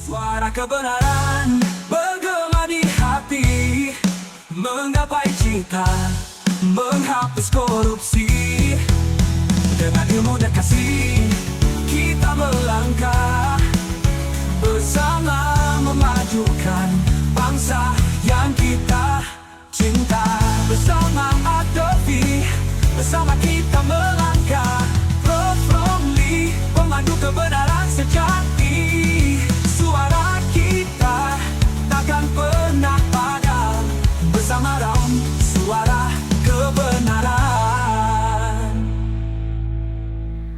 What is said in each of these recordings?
Suara kebenaran bergema di hati, menggapai cita, menghapus korupsi. Dengan ilmu dan kasih kita melangkah, bersama memajukan bangsa yang kita cinta. Bersama Adovi, bersama kita melangkah. Prof. Romli, pemandu kebenaran sejati. Suara kita takkan pernah padam. Bersama Rom, suara kebenaran.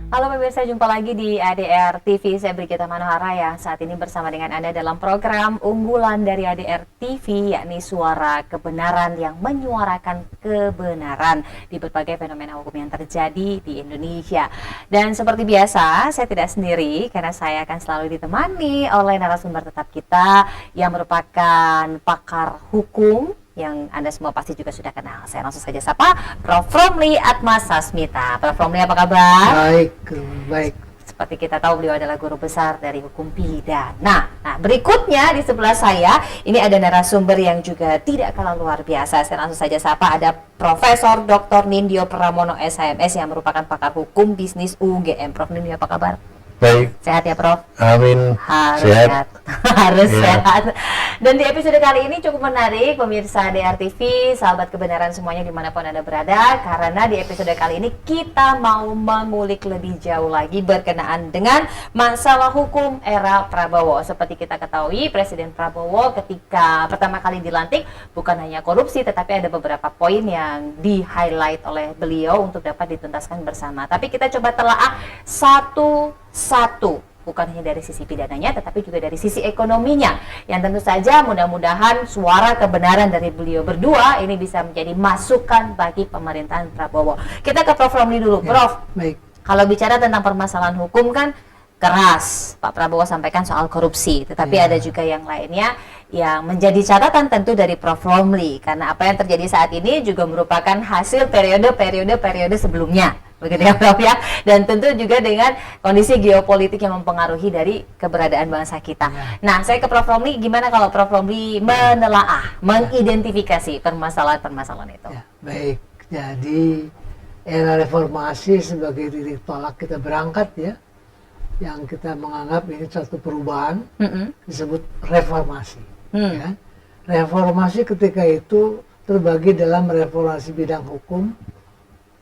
Halo pemirsa, jumpa lagi di ADR TV. Saya Brigita Manohara yang saat ini bersama dengan Anda dalam program unggulan dari ADR TV, yakni Suara Kebenaran yang menyuarakan kebenaran di berbagai fenomena hukum yang terjadi di Indonesia. Dan seperti biasa, saya tidak sendiri karena saya akan selalu ditemani oleh narasumber tetap kita yang merupakan pakar hukum yang Anda semua pasti juga sudah kenal. Saya langsung saja sapa Prof. Romli Atmasasmita. Prof. Romli, apa kabar? Baik. Seperti kita tahu, beliau adalah guru besar dari hukum pidana. Nah, berikutnya di sebelah saya ini ada narasumber yang juga tidak kalah luar biasa. Saya langsung saja sapa, ada Profesor Dr. Nindyo Pramono SHMS yang merupakan pakar hukum bisnis UGM. Prof. Nindyo, apa kabar? Baik. Sehat ya, Prof? Amin. Harus Sehat. Harus Ya. sehat. Dan di episode kali ini cukup menarik pemirsa ADR TV, sahabat kebenaran semuanya dimanapun Anda berada, karena di episode kali ini kita mau mengulik lebih jauh lagi berkenaan dengan masalah hukum era Prabowo. Seperti kita ketahui, Presiden Prabowo ketika pertama kali dilantik bukan hanya korupsi, tetapi ada beberapa poin yang di-highlight oleh beliau untuk dapat dituntaskan bersama. Tapi kita coba telaah satu-satu, bukan hanya dari sisi pidananya tetapi juga dari sisi ekonominya, yang tentu saja mudah-mudahan suara kebenaran dari beliau berdua ini bisa menjadi masukan bagi pemerintahan Prabowo. Kita ke Prof. Romli dulu. Prof, Baik. kalau bicara tentang permasalahan hukum kan keras Pak Prabowo sampaikan soal korupsi, tetapi ada juga yang lainnya yang menjadi catatan tentu dari Prof. Romli, karena apa yang terjadi saat ini juga merupakan hasil periode sebelumnya, begitu ya Prof ya, dan tentu juga dengan kondisi geopolitik yang mempengaruhi dari keberadaan bangsa kita. Nah, saya ke Prof. Romli, gimana kalau Prof. Romli menelaah, mengidentifikasi permasalahan-permasalahan itu? Ya, baik. Jadi era reformasi sebagai titik tolak kita berangkat ya, yang kita menganggap ini satu perubahan disebut reformasi. Ya. Reformasi ketika itu terbagi dalam reformasi bidang hukum,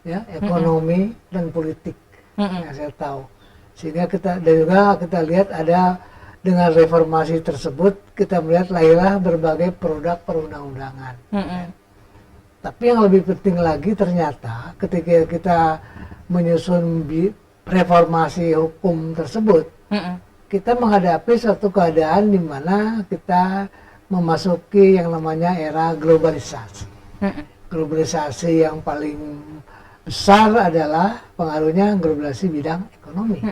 ya, ekonomi dan politik yang saya tahu. Sehingga kita dan juga kita lihat ada dengan reformasi tersebut kita melihat lahirlah berbagai produk perundang-undangan. Tapi yang lebih penting lagi ternyata ketika kita menyusun reformasi hukum tersebut, kita menghadapi suatu keadaan di mana kita memasuki yang namanya era globalisasi. Globalisasi yang paling besar adalah pengaruhnya globalisasi bidang ekonomi.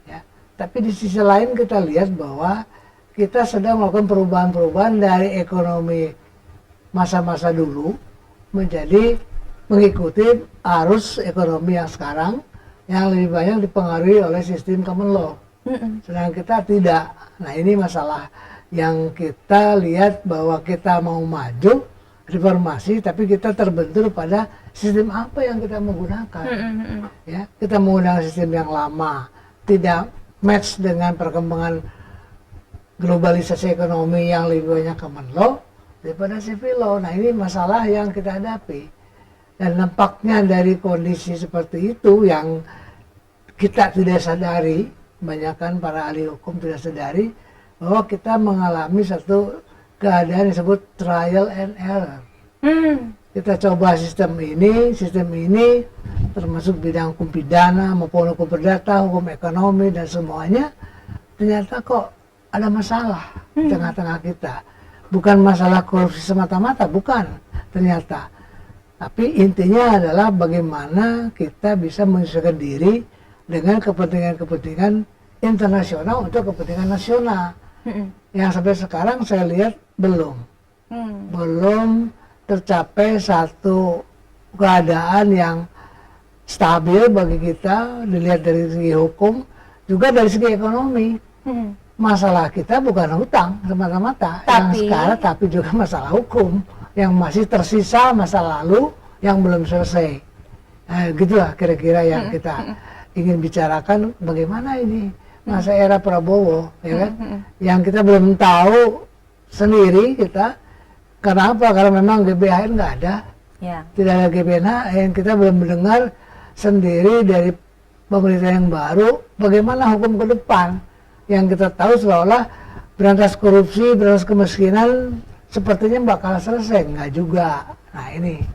Ya. Tapi di sisi lain kita lihat bahwa kita sedang melakukan perubahan-perubahan dari ekonomi masa-masa dulu menjadi mengikuti arus ekonomi yang sekarang yang lebih banyak dipengaruhi oleh sistem common law. Sedangkan kita tidak. Nah, ini masalah yang kita lihat bahwa kita mau maju reformasi, tapi kita terbentur pada sistem apa yang kita menggunakan. Ya, kita menggunakan sistem yang lama, tidak match dengan perkembangan globalisasi ekonomi yang lebih banyak common law daripada civil law. Nah, ini masalah yang kita hadapi. Dan nampaknya dari kondisi seperti itu yang kita tidak sadari, kebanyakan para ahli hukum tidak sadari, bahwa kita mengalami satu keadaan yang disebut trial and error. Kita coba sistem ini, termasuk bidang hukum pidana maupun hukum perdata, hukum ekonomi dan semuanya, ternyata kok ada masalah di tengah-tengah kita. Bukan masalah korupsi semata-mata, bukan ternyata. Tapi intinya adalah bagaimana kita bisa menyesuaikan diri dengan kepentingan-kepentingan internasional untuk kepentingan nasional. Yang sampai sekarang saya lihat belum tercapai satu keadaan yang stabil bagi kita, dilihat dari segi hukum, juga dari segi ekonomi. masalah kita bukan hutang semata-mata yang Tapi- sekarang, tapi juga masalah hukum yang masih tersisa masa lalu yang belum selesai. Nah, gitulah kira-kira yang kita ingin bicarakan, bagaimana ini masa era Prabowo, ya kan? Yang kita belum tahu sendiri kita. Kenapa? Karena memang GBHN nggak ada, Ya. tidak ada GBHN, kita belum mendengar sendiri dari pemerintah yang baru bagaimana hukum ke depan. Yang kita tahu seolah-olah berantas korupsi, berantas kemiskinan sepertinya bakal selesai, nggak juga. Nah ini,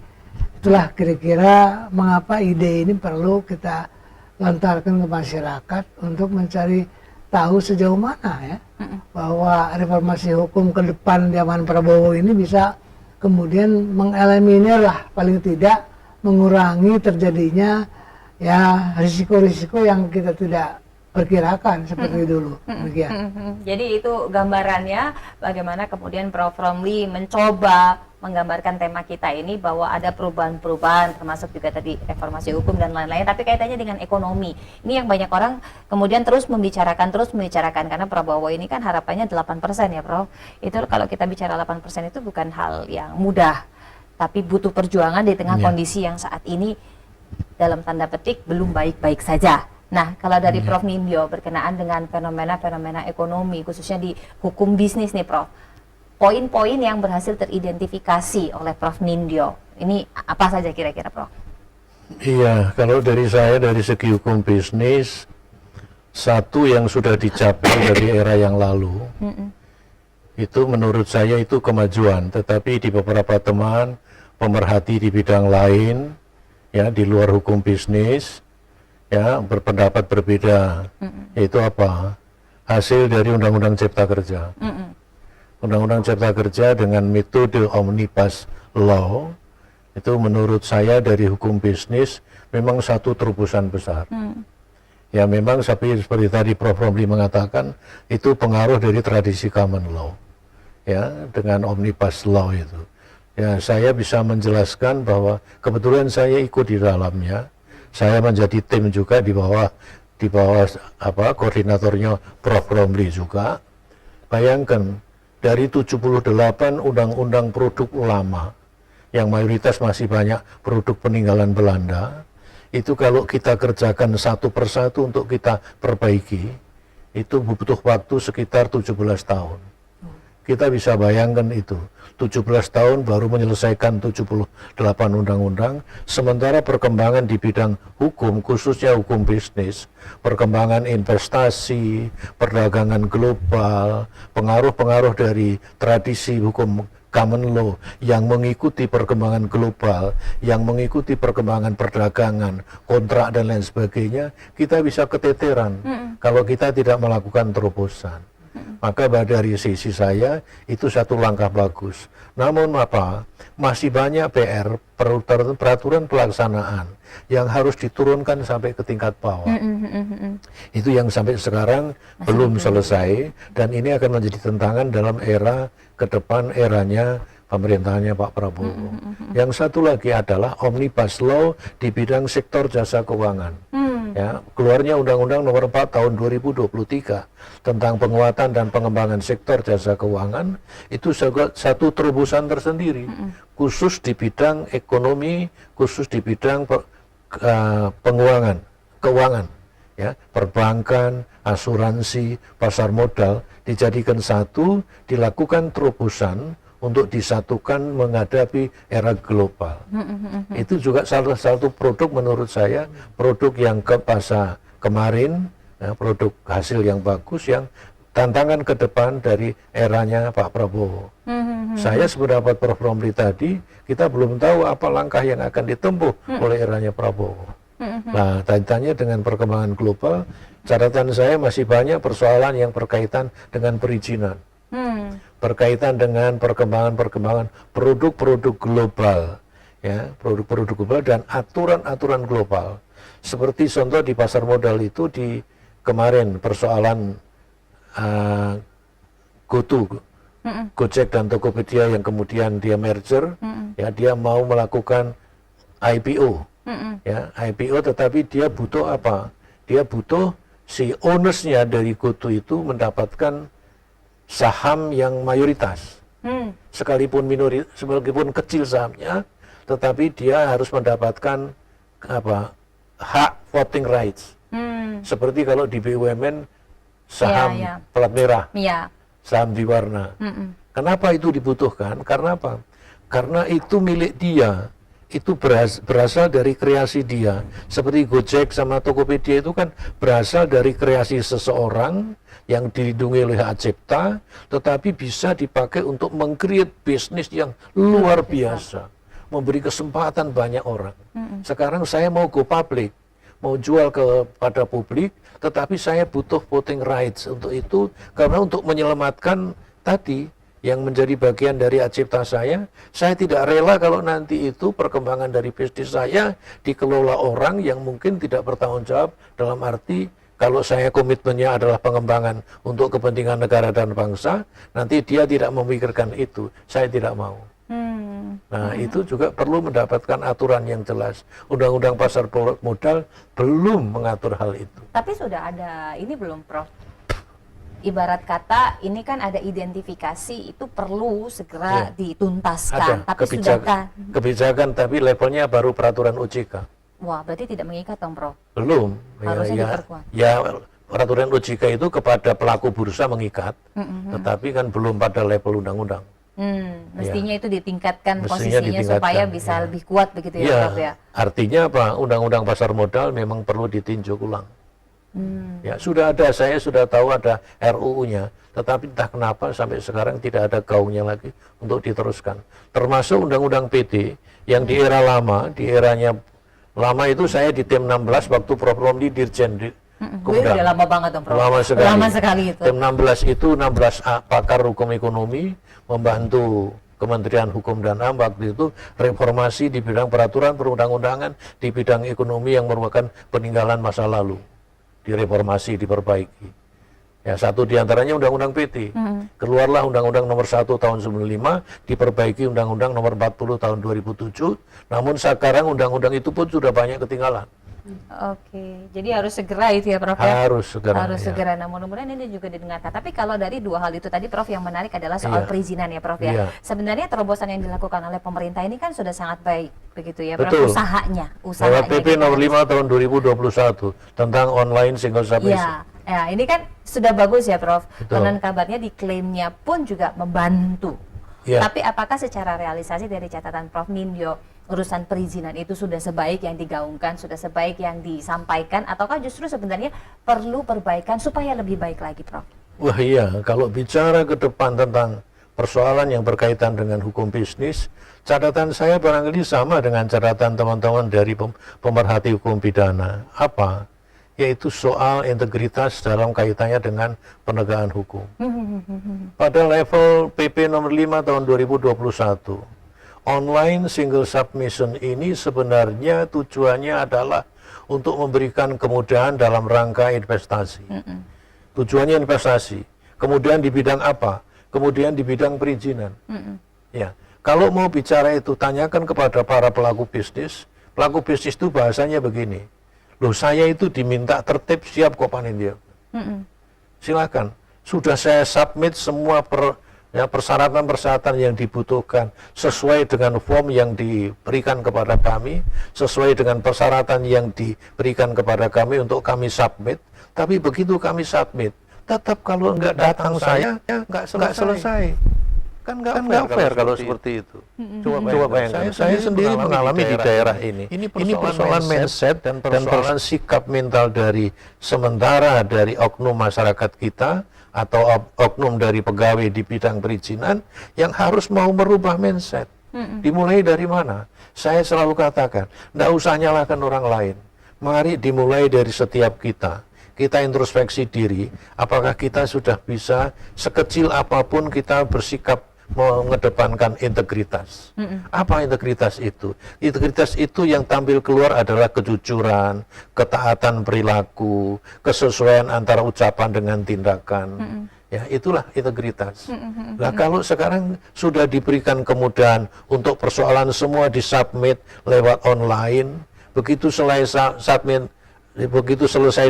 itulah kira-kira mengapa ide ini perlu kita lontarkan ke masyarakat untuk mencari tahu sejauh mana ya bahwa reformasi hukum ke depan zaman Prabowo ini bisa kemudian mengeliminir lah, paling tidak mengurangi terjadinya ya risiko-risiko yang kita tidak perkirakan seperti dulu. Demikian. Jadi itu gambarannya bagaimana kemudian Prof. Romli mencoba menggambarkan tema kita ini bahwa ada perubahan-perubahan termasuk juga tadi reformasi hukum dan lain-lain, tapi kaitannya dengan ekonomi. Ini yang banyak orang kemudian terus membicarakan karena Prabowo ini kan harapannya 8% ya Prof. Itu kalau kita bicara 8% itu bukan hal yang mudah, tapi butuh perjuangan di tengah kondisi yang saat ini dalam tanda petik belum baik-baik saja. Nah, kalau dari Prof. Nindyo berkenaan dengan fenomena-fenomena ekonomi, khususnya di hukum bisnis nih Prof, poin-poin yang berhasil teridentifikasi oleh Prof. Nindyo, ini apa saja kira-kira Prof? Iya, kalau dari saya dari segi hukum bisnis, satu yang sudah dicapai dari era yang lalu, itu menurut saya itu kemajuan, tetapi di beberapa teman pemerhati di bidang lain, ya di luar hukum bisnis, ya berpendapat berbeda. Yaitu apa? Hasil dari Undang-Undang Cipta Kerja. Undang-Undang Cipta Kerja dengan metode omnibus law itu menurut saya dari hukum bisnis memang satu terobosan besar. Ya memang seperti tadi Prof. Romli mengatakan itu pengaruh dari tradisi common law, ya dengan omnibus law itu. Ya saya bisa menjelaskan bahwa kebetulan saya ikut di dalamnya. Saya menjadi tim juga di bawah apa koordinatornya Prof. Romli juga. Bayangkan dari 78 undang-undang produk lama yang mayoritas masih banyak produk peninggalan Belanda, itu kalau kita kerjakan satu persatu untuk kita perbaiki, itu butuh waktu sekitar 17 tahun. Kita bisa bayangkan itu, 17 tahun baru menyelesaikan 78 undang-undang, sementara perkembangan di bidang hukum, khususnya hukum bisnis, perkembangan investasi, perdagangan global, pengaruh-pengaruh dari tradisi hukum common law yang mengikuti perkembangan global, yang mengikuti perkembangan perdagangan, kontrak dan lain sebagainya, kita bisa keteteran kalau kita tidak melakukan terobosan. Maka dari sisi saya itu satu langkah bagus. Namun apa? Masih banyak PR, peraturan pelaksanaan yang harus diturunkan sampai ke tingkat bawah. Itu yang sampai sekarang belum selesai, dan ini akan menjadi tantangan dalam era ke depan, eranya pemerintahannya Pak Prabowo. Yang satu lagi adalah omnibus law di bidang sektor jasa keuangan. Ya, keluarnya Undang-Undang Nomor 4 Tahun 2023 tentang penguatan dan pengembangan sektor jasa keuangan, itu satu terobosan tersendiri, khusus di bidang ekonomi, khusus di bidang keuangan, ya, perbankan, asuransi, pasar modal, dijadikan satu, dilakukan terobosan untuk disatukan menghadapi era global. Itu juga salah satu produk menurut saya, produk yang ke masa kemarin, ya, produk hasil yang bagus, yang tantangan ke depan dari eranya Pak Prabowo. Saya sependapat Prof. Romli tadi, kita belum tahu apa langkah yang akan ditempuh oleh eranya Prabowo. Nah, kaitannya dengan perkembangan global, catatan saya masih banyak persoalan yang berkaitan dengan perizinan. Berkaitan dengan perkembangan produk-produk global, ya, produk-produk global dan aturan-aturan global. Seperti contoh di pasar modal itu di kemarin persoalan Gojek dan Tokopedia yang kemudian dia merger, ya dia mau melakukan IPO, ya IPO, tetapi dia butuh apa? Dia butuh si ownersnya dari GoTo itu mendapatkan saham yang mayoritas. Sekalipun kecil sahamnya, tetapi dia harus mendapatkan hak voting rights. Seperti kalau di BUMN saham plat merah, saham diwarna. Kenapa itu dibutuhkan? Karena apa? Karena itu milik dia. Itu berasal dari kreasi dia. Seperti Gojek sama Tokopedia itu kan berasal dari kreasi seseorang yang dilindungi oleh hak cipta, tetapi bisa dipakai untuk meng-create bisnis yang luar biasa, memberi kesempatan banyak orang. Sekarang saya mau go public, mau jual kepada publik, tetapi saya butuh voting rights untuk itu, karena untuk menyelamatkan tadi yang menjadi bagian dari hak cipta saya tidak rela kalau nanti itu perkembangan dari bisnis saya dikelola orang yang mungkin tidak bertanggung jawab, dalam arti kalau saya komitmennya adalah pengembangan untuk kepentingan negara dan bangsa, nanti dia tidak memikirkan itu, saya tidak mau. Nah, itu juga perlu mendapatkan aturan yang jelas. Undang-undang pasar modal belum mengatur hal itu. Tapi sudah ada ini belum, Prof? Ibarat kata ini kan ada identifikasi, itu perlu segera dituntaskan. Ada Tapi sudahkah? Kebijakan, tapi levelnya baru peraturan OJK. Wah, berarti tidak mengikat dong, Prof? Belum. Harusnya diperkuat. Peraturan OJK itu kepada pelaku bursa mengikat, tetapi kan belum pada level undang-undang. Mestinya itu ditingkatkan Mestinya posisinya ditingkatkan, supaya bisa lebih kuat begitu ya, Prof ya. Artinya apa? Undang-undang pasar modal memang perlu ditinjau ulang. Ya, sudah ada, saya sudah tahu ada RUU-nya, tetapi entah kenapa sampai sekarang tidak ada gaungnya lagi untuk diteruskan. Termasuk undang-undang PT yang di era lama, di eranya lama itu saya di tim 16 waktu Prof Romli Dirjen Kumdam. Udah lama banget dong, Prof. Lama sekali itu. Tim 16 itu 16 pakar hukum ekonomi membantu Kementerian Hukum dan HAM waktu itu reformasi di bidang peraturan perundang-undangan, di bidang ekonomi yang merupakan peninggalan masa lalu. Direformasi, diperbaiki. Ya, satu diantaranya Undang-Undang PT. Keluarlah Undang-Undang Nomor 1 Tahun 95, diperbaiki Undang-Undang Nomor 40 Tahun 2007. Namun sekarang Undang-Undang itu pun sudah banyak ketinggalan. Oke, jadi harus segera itu ya, Prof ya? Harus segera. Harus segera. Nah, mudah-mudahan ini juga didengarkan. Tapi kalau dari dua hal itu tadi, Prof, yang menarik adalah soal perizinan ya, Prof ya. Sebenarnya terobosan yang dilakukan oleh pemerintah ini kan sudah sangat baik, begitu ya, Prof. Betul. Usahanya. Lewat PP Nomor 5 Tahun 2021 tentang online single submission. Ya, ini kan sudah bagus ya, Prof. Konon kabarnya diklaimnya pun juga membantu. Tapi apakah secara realisasi dari catatan Prof Nindyo, urusan perizinan itu sudah sebaik yang digaungkan, sudah sebaik yang disampaikan, ataukah justru sebenarnya perlu perbaikan supaya lebih baik lagi, Prof? Wah iya, kalau bicara ke depan tentang persoalan yang berkaitan dengan hukum bisnis, catatan saya barangkali sama dengan catatan teman-teman dari pemerhati hukum pidana. Apa? Yaitu soal integritas dalam kaitannya dengan penegakan hukum. Pada level PP nomor 5 tahun 2021, online single submission ini sebenarnya tujuannya adalah untuk memberikan kemudahan dalam rangka investasi. Tujuannya investasi. Kemudian di bidang apa? Kemudian di bidang perizinan. Ya, kalau mau bicara itu tanyakan kepada para pelaku bisnis. Pelaku bisnis itu bahasanya begini. Loh, saya itu diminta tertib, siap kok Panindyo. Silakan. Sudah saya submit semua persyaratan-persyaratan yang dibutuhkan sesuai dengan form yang diberikan kepada kami, sesuai dengan persyaratan yang diberikan kepada kami untuk kami submit. Tapi begitu kami submit, tetap kalau nggak datang saya, nggak selesai. Kan nggak fair kalau seperti itu. Coba bayangkan, saya sendiri mengalami di daerah ini. Ini persoalan mindset dan persoalan sikap mental dari sementara dari oknum masyarakat kita atau oknum dari pegawai di bidang perizinan yang harus mau merubah mindset. Dimulai dari mana? Saya selalu katakan, nggak usah nyalahkan orang lain. Mari dimulai dari setiap kita. Kita introspeksi diri, apakah kita sudah bisa sekecil apapun kita bersikap mengedepankan integritas. Apa integritas itu? Integritas itu yang tampil keluar adalah kejujuran, ketaatan perilaku, kesesuaian antara ucapan dengan tindakan. Ya, itulah integritas. Nah, kalau sekarang sudah diberikan kemudahan untuk persoalan semua disubmit lewat online, begitu selesai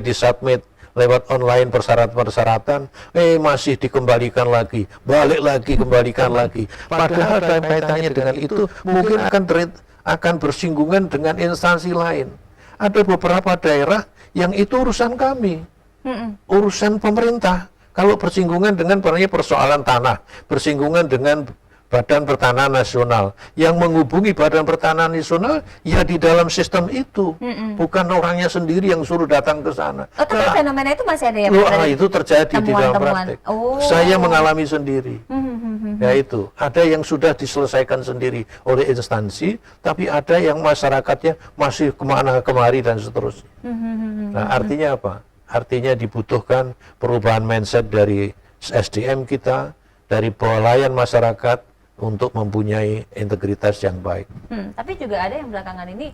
disubmit lewat online persyaratan-persyaratan, masih dikembalikan lagi, balik lagi, kembalikan lagi. Padahal dalam kaitannya dengan itu mungkin akan bersinggungan dengan instansi lain. Ada beberapa daerah yang itu urusan kami, urusan pemerintah. Kalau bersinggungan dengan persoalan tanah, bersinggungan dengan Badan Pertanahan Nasional, yang menghubungi Badan Pertanahan Nasional ya di dalam sistem itu, bukan orangnya sendiri yang suruh datang ke sana. Oh, tapi fenomena itu masih ada ya? Itu terjadi di dalam praktek. Saya mengalami sendiri. Ya itu, ada yang sudah diselesaikan sendiri oleh instansi, tapi ada yang masyarakatnya masih kemana kemari dan seterusnya. Nah, artinya apa? Artinya dibutuhkan perubahan mindset dari SDM kita, dari pelayan masyarakat, untuk mempunyai integritas yang baik. Tapi juga ada yang belakangan ini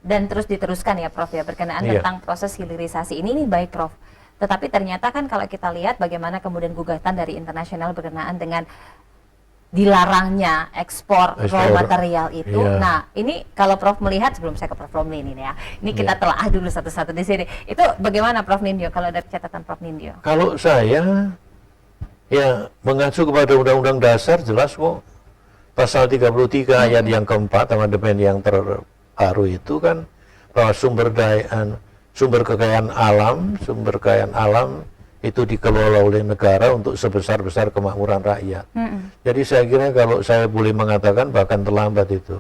dan terus diteruskan ya Prof ya, berkenaan tentang proses hilirisasi ini baik Prof. Tetapi ternyata kan kalau kita lihat bagaimana kemudian gugatan dari internasional berkenaan dengan dilarangnya ekspor raw material itu. Nah, ini kalau Prof melihat, sebelum saya ke Prof Romli ini ya, ini kita telah dulu satu-satu di sini. Itu bagaimana Prof Nindyo kalau dari catatan Prof Nindyo? Kalau saya ya mengacu kepada Undang-Undang Dasar, jelas kok pasal 33 ayat yang keempat amandemen yang terbaru itu kan bahwa sumber kekayaan alam itu dikelola oleh negara untuk sebesar-besar kemakmuran rakyat. Jadi saya kira kalau saya boleh mengatakan bahkan terlambat itu.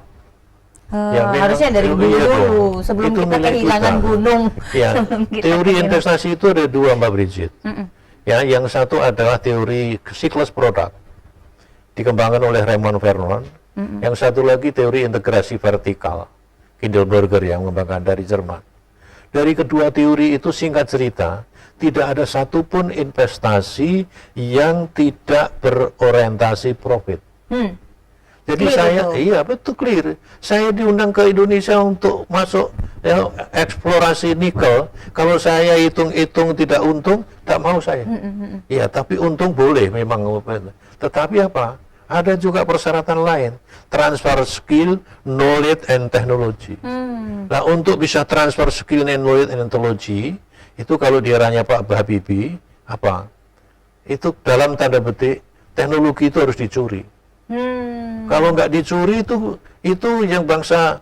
Harusnya dari dulu sebelum kita kehilangan gunung. Ya, teori investasi itu ada dua Mbak Bridget. Ya, yang satu adalah teori siklus produk, dikembangkan oleh Raymond Vernon. Yang satu lagi teori integrasi vertikal, Kindleberger yang mengembangkan dari Jerman. Dari kedua teori itu singkat cerita, tidak ada satupun investasi yang tidak berorientasi profit. Jadi clear betul clear. Saya diundang ke Indonesia untuk masuk eksplorasi nikel. Kalau saya hitung-hitung tidak untung, tak mau saya. Ya, tapi untung boleh memang. Tetapi apa? Ada juga persyaratan lain, transfer skill, knowledge, and technology. Nah, untuk bisa transfer skill and knowledge and technology, itu kalau di eranya Pak Habibie, apa? Itu dalam tanda petik, teknologi itu harus dicuri. Kalau nggak dicuri itu yang bangsa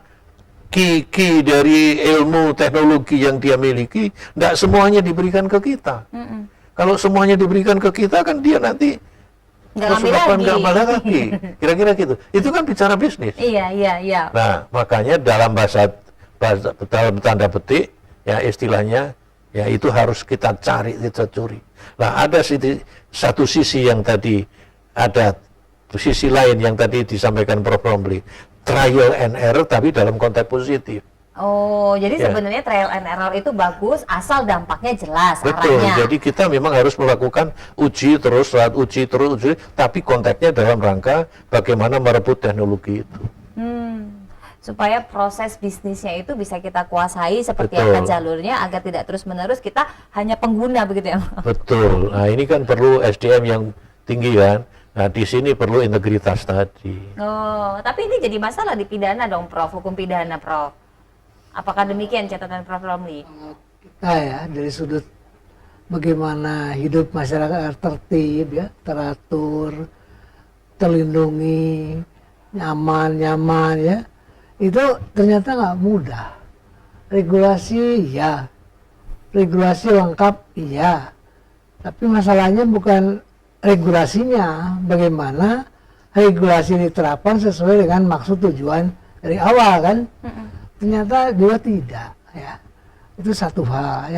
ki dari ilmu teknologi yang dia miliki, nggak semuanya diberikan ke kita. Kalau semuanya diberikan ke kita kan dia nanti nggak ambil lagi. Kira-kira gitu. Itu kan bicara bisnis. Iya. Nah, makanya dalam dalam tanda petik ya istilahnya ya itu harus kita cari, kita curi. Nah, ada satu sisi yang tadi ada. Sisi lain yang tadi disampaikan Prof Romli, trial and error tapi dalam konteks positif. Oh, jadi sebenarnya trial and error itu bagus asal dampaknya jelas. Betul, arahnya. Jadi kita memang harus melakukan uji terus, tapi konteksnya dalam rangka bagaimana merebut teknologi itu. Supaya proses bisnisnya itu bisa kita kuasai seperti apa jalurnya agar tidak terus-menerus kita hanya pengguna begitu ya. Betul. Nah, ini kan perlu SDM yang tinggi kan. Nah, di sini perlu integritas tadi. Oh, tapi ini jadi masalah di pidana dong, Prof. Hukum pidana, Prof. Apakah demikian catatan Prof Romli? Kita ya, dari sudut bagaimana hidup masyarakat tertib ya, teratur, terlindungi, nyaman ya, itu ternyata nggak mudah. Regulasi ya, regulasi lengkap iya, tapi masalahnya bukan regulasinya, bagaimana regulasi diterapkan sesuai dengan maksud tujuan dari awal kan. Ternyata juga tidak ya. Itu satu hal.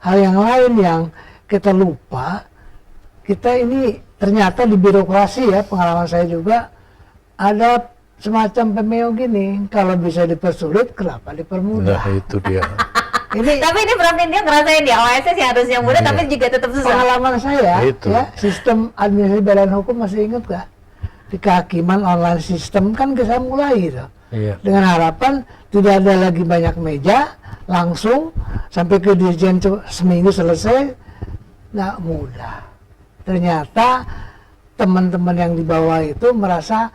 Hal yang lain yang kita lupa, kita ini ternyata di birokrasi ya, pengalaman saya juga ada semacam pemeo gini, kalau bisa dipersulit kenapa dipermudah. Nah, itu dia. Tapi ini Prof Nindyo ngerasain ya, OSS yang harusnya mudah tapi juga tetap susah. Pengalaman saya ya, sistem administrasi badan hukum masih ingat gak? Di kehakiman online sistem kan saya mulai gitu. Dengan harapan tidak ada lagi banyak meja, langsung sampai ke dirjen seminggu selesai, nggak mudah. Ternyata teman-teman yang di bawah itu merasa,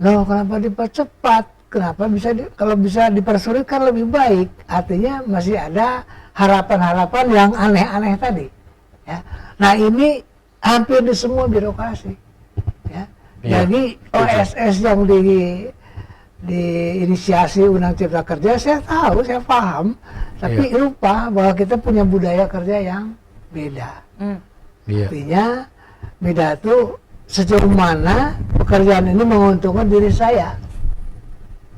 loh kenapa dipercepat? Kenapa kalau bisa dipersulit kan lebih baik. Artinya masih ada harapan-harapan yang aneh-aneh tadi. Ya. Nah ini hampir di semua birokrasi. Ya. Iya, Jadi OSS yang diinisiasi Undang Cipta Kerja, saya tahu, saya paham, tapi lupa bahwa kita punya budaya kerja yang beda. Iya. Artinya beda tuh sejauh mana pekerjaan ini menguntungkan diri saya,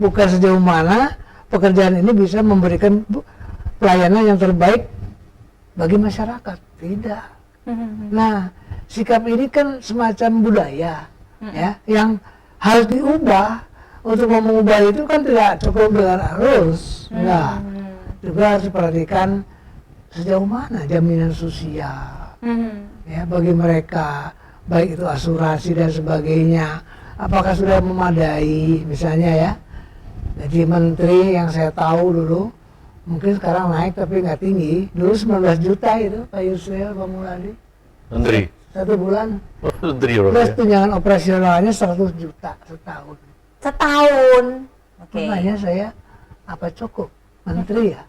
bukan sejauh mana pekerjaan ini bisa memberikan pelayanan yang terbaik bagi masyarakat. Tidak. Nah, sikap ini kan semacam budaya, ya, yang harus diubah. Untuk mengubah itu kan tidak cukup dengan arus, enggak. Juga harus diperhatikan sejauh mana jaminan sosial, ya, bagi mereka, baik itu asuransi dan sebagainya. Apakah sudah memadai, misalnya ya. Jadi menteri yang saya tahu dulu, mungkin sekarang naik tapi nggak tinggi. Dulu 19 juta itu Pak Yusril Pak Muladi. Menteri. 1 bulan. Menteri Terus ya. tunjangan operasionalnya 100 juta setahun. Setahun. Oke. Makanya saya, apa cukup? Menteri ya?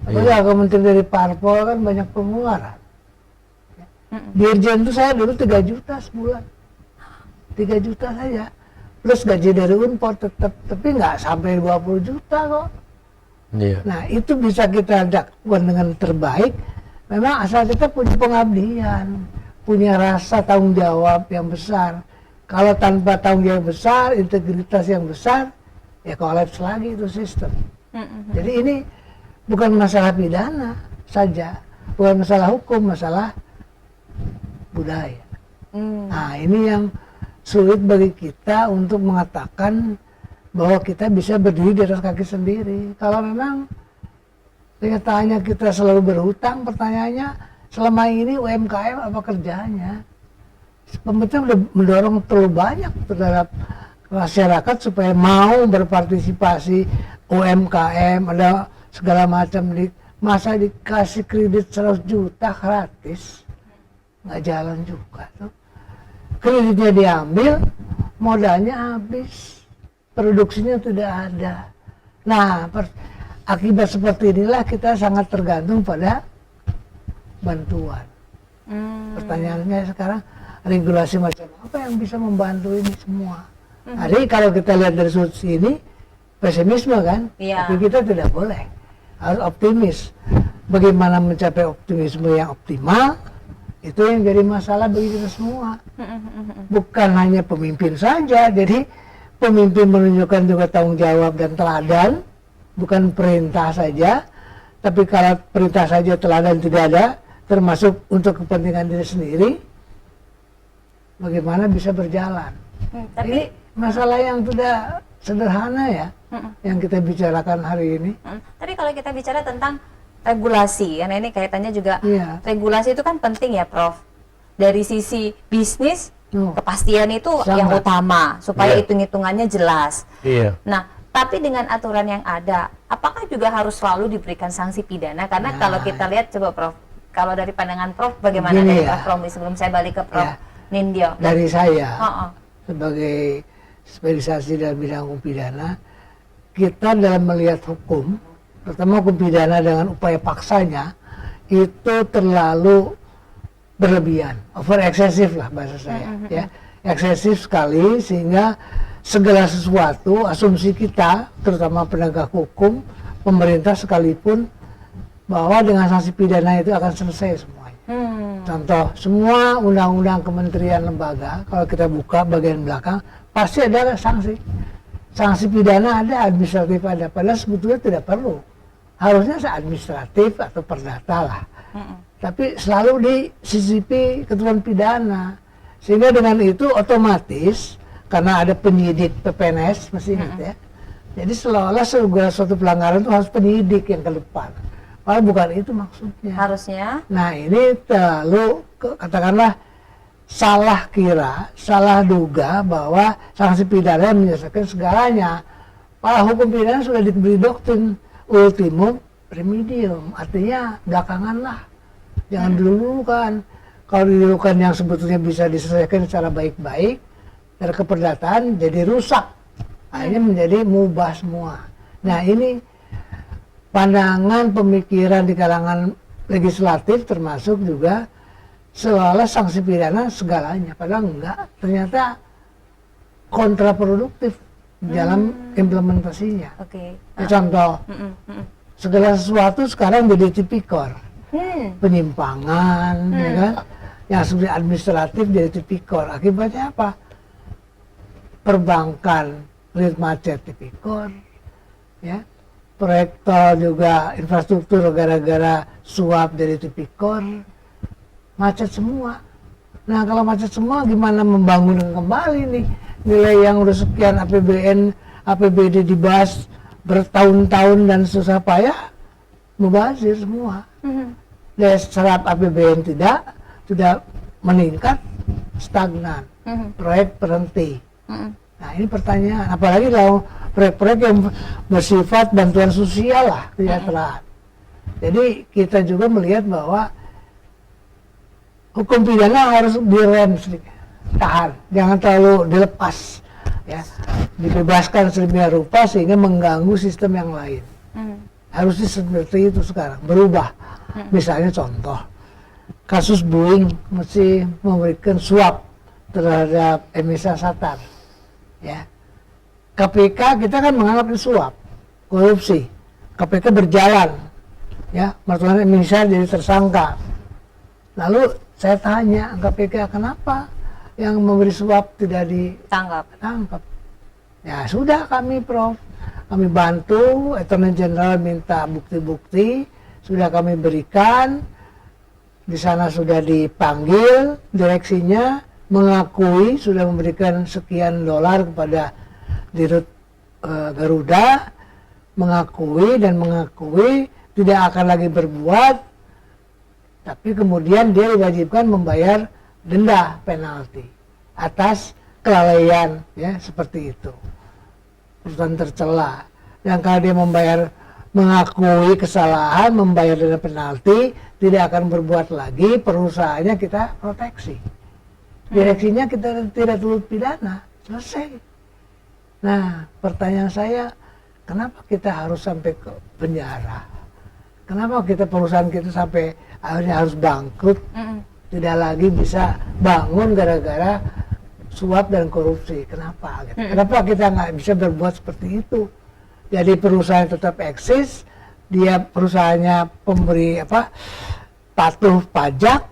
Apalagi kalau menteri dari parpol kan banyak pengeluaran. Dirjen itu saya dulu 3 juta sebulan. 3 juta saja. Plus gaji dari Unpor tetap, tapi nggak sampai 20 juta kok. Iya. Nah itu bisa kita lakukan dengan terbaik. Memang asal kita punya pengabdian, punya rasa tanggung jawab yang besar. Kalau tanpa tanggung jawab besar, integritas yang besar, ya kolaps lagi itu sistem. Jadi ini bukan masalah pidana saja, bukan masalah hukum, masalah budaya. Nah ini yang sulit bagi kita untuk mengatakan bahwa kita bisa berdiri di atas kaki sendiri. Kalau memang kenyataannya kita selalu berhutang, pertanyaannya selama ini UMKM apa kerjanya? Pemerintah sudah mendorong terlalu banyak terhadap masyarakat supaya mau berpartisipasi UMKM, ada segala macam, masa dikasih kredit 100 juta gratis, nggak jalan juga tuh. Kreditnya diambil, modalnya habis, produksinya tidak ada. Nah, akibat seperti inilah kita sangat tergantung pada bantuan. Pertanyaannya sekarang, regulasi macam apa yang bisa membantu ini semua? Jadi kalau kita lihat dari sudut sini, pesimisme kan? Tapi kita tidak boleh, harus optimis. Bagaimana mencapai optimisme yang optimal, itu yang jadi masalah bagi kita semua. Bukan hanya pemimpin saja, jadi pemimpin menunjukkan juga tanggung jawab dan teladan, bukan perintah saja. Tapi kalau perintah saja teladan tidak ada, termasuk untuk kepentingan diri sendiri, bagaimana bisa berjalan. Ini masalah yang tidak sederhana ya, yang kita bicarakan hari ini. Tapi kalau kita bicara tentang regulasi, karena ini kaitannya juga, regulasi itu kan penting ya Prof. Dari sisi bisnis, kepastian itu yang utama, supaya hitung-hitungannya jelas. Nah, tapi dengan aturan yang ada, apakah juga harus selalu diberikan sanksi pidana? Karena kalau kita lihat, coba Prof, kalau dari pandangan Prof, bagaimana dari Prof Romli sebelum saya balik ke Prof Nindyo? Dari saya, sebagai spesialisasi dalam bidang hukum pidana, kita dalam melihat hukum, terutama hukum pidana dengan upaya paksanya, itu terlalu berlebihan, over eksesif lah bahasa saya, ya, eksesif sekali sehingga segala sesuatu, asumsi kita, terutama penegak hukum, pemerintah sekalipun, bahwa dengan sanksi pidana itu akan selesai semuanya. Contoh, semua undang-undang kementerian lembaga, kalau kita buka bagian belakang, pasti ada sanksi. Sanksi pidana ada, administratif ada, padahal sebetulnya tidak perlu. Harusnya administratif atau perdata lah. Tapi selalu disisipi ketentuan pidana. Sehingga dengan itu otomatis, karena ada penyidik PPNS, mesti ingat ya. Jadi seolah-olah segala suatu pelanggaran itu harus penyidik yang ke depan. Padahal bukan itu maksudnya. Harusnya. Nah ini terlalu, katakanlah, salah kira, salah duga bahwa sanksi pidana menyelesaikan segalanya. Padahal hukum pidana sudah diberi doktrin ultimum remedium, artinya belakangan lah. Jangan dulu kan. Kalau didulukan yang sebetulnya bisa diselesaikan secara baik-baik, dari keperdataan jadi rusak. Akhirnya menjadi mubah semua. Nah ini pandangan pemikiran di kalangan legislatif termasuk juga seolah sanksi pidana segalanya, padahal enggak, ternyata kontraproduktif dalam implementasinya. Oke. Ya, contoh, segala sesuatu sekarang jadi tipikor, penyimpangan, ya kan? Yang sebenarnya administratif jadi tipikor. Akibatnya apa? Perbankan rate macet tipikor, ya. Proyek tol juga infrastruktur gara-gara suap dari tipikor, macet semua. Nah kalau macet semua gimana membangun kembali nih nilai yang udah sekian APBD dibahas bertahun-tahun dan susah payah mubazir semua. Daya serap APBN tidak meningkat, stagnan, proyek berhenti. Nah ini pertanyaan, apalagi kalau proyek-proyek yang bersifat bantuan sosial lah, kesejahteraan. Jadi kita juga melihat bahwa hukum pidana harus direm sedikit, tahan, jangan terlalu dilepas, ya, dibebaskan sedemikian rupa sehingga mengganggu sistem yang lain. Harusnya seperti itu sekarang, berubah. Misalnya contoh, kasus Boeing mesti memberikan suap terhadap Emisa Satar, ya. KPK kita kan menganggap itu suap, korupsi. KPK berjalan, ya, mertuanya Emisa jadi tersangka. Lalu saya tanya KPK kenapa yang memberi suap tidak ditangkap? Ya sudah kami kami bantu, Attorney General minta bukti-bukti, sudah kami berikan, di sana sudah dipanggil direksinya, mengakui sudah memberikan sekian dolar kepada Dirut Garuda, mengakui tidak akan lagi berbuat, tapi kemudian dia diwajibkan membayar denda penalti atas kelalaian, ya, seperti itu, perusahaan tercela. Dan kalau dia mengakui kesalahan, membayar denda penalti, tidak akan berbuat lagi, perusahaannya kita proteksi, direksinya kita tidak tuntut pidana, selesai. Nah, pertanyaan saya, kenapa kita harus sampai ke penjara? Kenapa perusahaan kita sampai akhirnya harus bangkrut, tidak lagi bisa bangun gara-gara suap dan korupsi? Kenapa? Kenapa kita nggak bisa berbuat seperti itu? Jadi perusahaan tetap eksis, dia perusahaannya pemberi patuh pajak,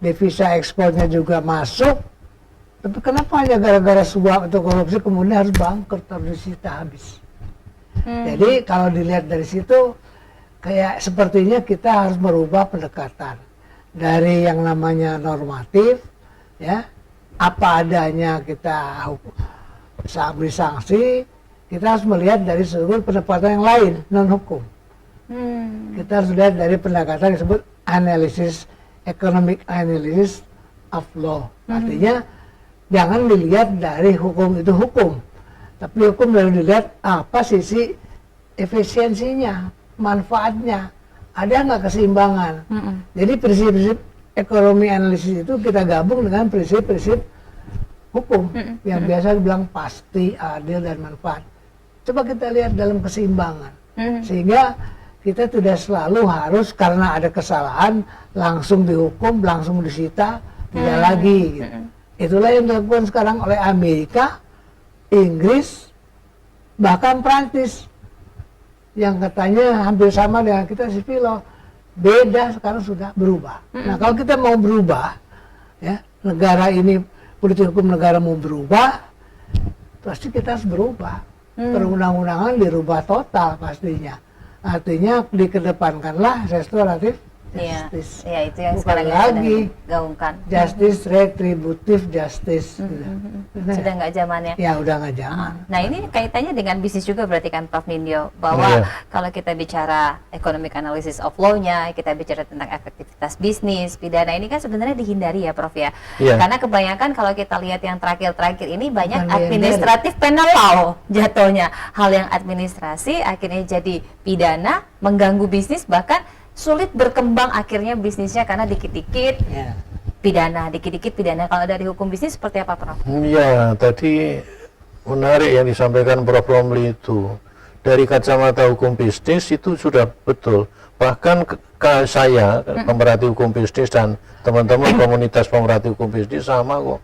devisa ekspornya juga masuk. Tapi kenapa hanya gara-gara suap atau korupsi kemudian harus bangkrut, harus disita habis? Jadi kalau dilihat dari situ, kayak sepertinya kita harus merubah pendekatan dari yang namanya normatif, ya, apa adanya kita beri sanksi. Kita harus melihat dari seluruh pendekatan yang lain, non hukum. Kita harus lihat dari pendekatan yang disebut economic analysis of law. Artinya jangan dilihat dari hukum itu hukum, tapi hukum harus dilihat apa sisi efisiensinya, manfaatnya, ada nggak keseimbangan. Jadi prinsip-prinsip ekonomi analisis itu kita gabung dengan prinsip-prinsip hukum yang biasa dibilang pasti, adil, dan manfaat. Coba kita lihat dalam keseimbangan, sehingga kita tidak selalu harus karena ada kesalahan langsung dihukum, langsung disita, tidak lagi. Gitu. Itulah yang dilakukan sekarang oleh Amerika, Inggris, bahkan Prancis, yang katanya hampir sama dengan kita sipil law, beda sekarang sudah berubah. Nah kalau kita mau berubah, ya, negara ini, politik hukum negara mau berubah, pasti kita harus berubah. Perundang-undangan dirubah total pastinya. Artinya dikedepankanlah restoratif justice. Iya, itu yang bukan sekarang lagi gaungkan. Justice, retributive justice. Sudah nggak zamannya. Ya udah nggak zaman. Nah ini kaitannya dengan bisnis juga berarti kan Prof Nindyo, bahwa kalau kita bicara economic analysis of law-nya, kita bicara tentang efektivitas bisnis, pidana ini kan sebenarnya dihindari ya Prof ya. Karena kebanyakan kalau kita lihat yang terakhir-terakhir ini banyak administratif penal law jatuhnya. Hal yang administrasi akhirnya jadi pidana, mengganggu bisnis, bahkan sulit berkembang akhirnya bisnisnya karena dikit-dikit pidana, dikit-dikit pidana. Kalau dari hukum bisnis seperti apa Prof? Ya, tadi menarik yang disampaikan Prof Romli itu. dari kacamata hukum bisnis itu sudah betul. Bahkan saya, pemerhati hukum bisnis dan teman-teman komunitas pemerhati hukum bisnis sama kok.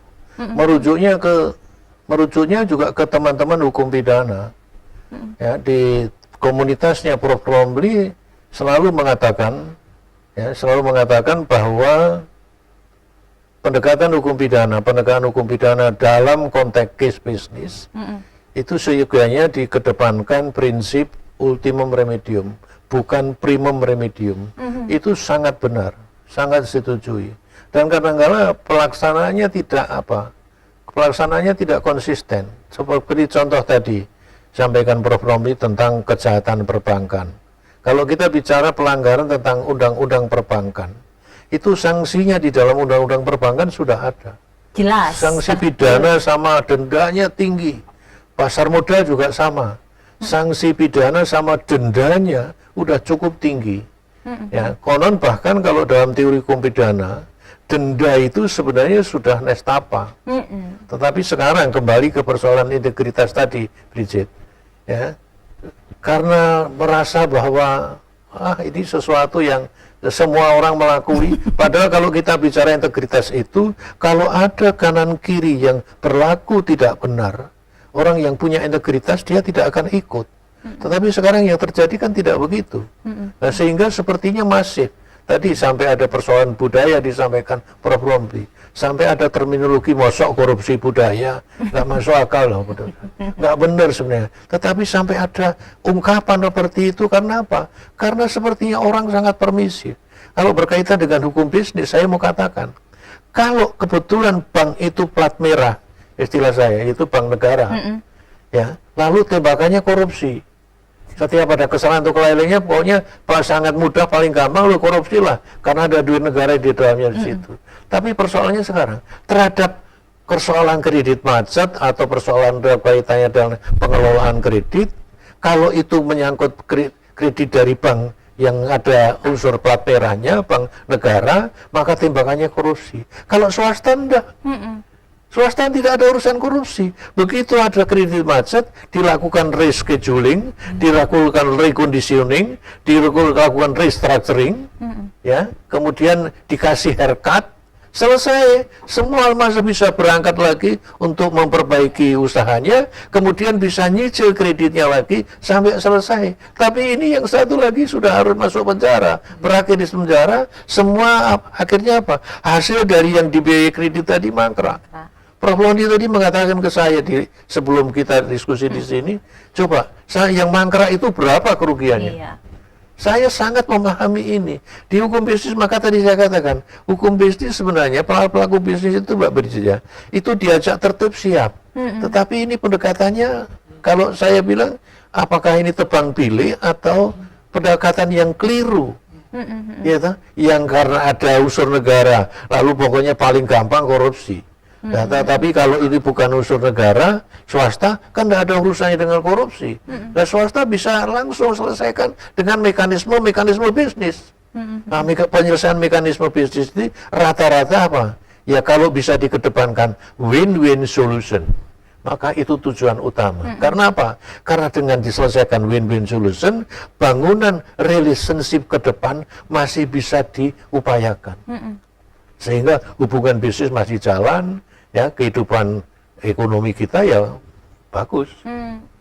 Merujuknya juga ke teman-teman hukum pidana. Ya, di komunitasnya Prof. Romli selalu mengatakan bahwa pendekatan hukum pidana dalam konteks case bisnis itu seyogyanya dikedepankan prinsip ultimum remedium, bukan primum remedium. Itu sangat benar, sangat disetujui. Dan kadang-kala pelaksanaannya tidak konsisten. Seperti contoh tadi sampaikan Prof. Romli tentang kejahatan perbankan. Kalau kita bicara pelanggaran tentang undang-undang perbankan, itu sanksinya di dalam undang-undang perbankan sudah ada. Jelas. Sanksi pidana sama, dendanya tinggi. Pasar modal juga sama. Sanksi pidana sama dendanya udah cukup tinggi. Ya, konon bahkan kalau dalam teori hukum pidana, denda itu sebenarnya sudah nestapa. Tetapi sekarang kembali ke persoalan integritas tadi, Bridget. Ya, karena merasa bahwa ini sesuatu yang semua orang melakui, padahal kalau kita bicara integritas itu, kalau ada kanan kiri yang berlaku tidak benar, orang yang punya integritas dia tidak akan ikut. Tetapi sekarang yang terjadi kan tidak begitu. Nah, sehingga sepertinya masif. Tadi sampai ada persoalan budaya disampaikan Prof. Romli, sampai ada terminologi mosok korupsi budaya, nggak masuk akal loh, nggak benar sebenarnya. Tetapi sampai ada ungkapan seperti itu karena apa? Karena sepertinya orang sangat permisif. Kalau berkaitan dengan hukum bisnis, saya mau katakan, kalau kebetulan bank itu plat merah, istilah saya itu bank negara, ya, lalu tembakannya korupsi. Setiap ada kesalahan atau kelalaiannya, pokoknya sangat mudah, paling gampang lo korupsi lah, karena ada duit negara di dalamnya di situ. Tapi persoalannya sekarang terhadap persoalan kredit macet atau persoalan kaitannya dengan pengelolaan kredit, kalau itu menyangkut kredit dari bank yang ada unsur plat merahnya, bank negara, maka tembakannya korupsi. Kalau swasta enggak. Swasta tidak ada urusan korupsi. Begitu ada kredit macet, dilakukan rescheduling, dilakukan reconditioning, dilakukan restructuring, ya, kemudian dikasih haircut, selesai. Semua masih bisa berangkat lagi untuk memperbaiki usahanya, kemudian bisa nyicil kreditnya lagi sampai selesai. Tapi ini yang satu lagi sudah harus masuk penjara, berakhir di penjara, semua akhirnya apa? Hasil dari yang dibiayai kredit tadi mangkrak. Prof. Londi tadi mengatakan ke saya sebelum kita diskusi di sini, coba yang mangkrak itu berapa kerugiannya? Iya. Saya sangat memahami ini. Di hukum bisnis, maka tadi saya katakan, hukum bisnis sebenarnya pelaku bisnis itu Mbak Bridget, itu diajak tertib siap. Tetapi ini pendekatannya, kalau saya bilang, apakah ini tebang pilih atau pendekatan yang keliru? Ya, yang karena ada unsur negara, lalu pokoknya paling gampang korupsi. Nah, tapi kalau ini bukan unsur negara, swasta kan tidak ada urusannya dengan korupsi. Nah, swasta bisa langsung selesaikan dengan mekanisme bisnis. Nah, penyelesaian mekanisme bisnis ini rata-rata apa? Ya kalau bisa dikedepankan win-win solution, maka itu tujuan utama. Karena apa? Karena dengan diselesaikan win-win solution, bangunan relationship ke depan masih bisa diupayakan. Sehingga hubungan bisnis masih jalan, ya, kehidupan ekonomi kita ya bagus.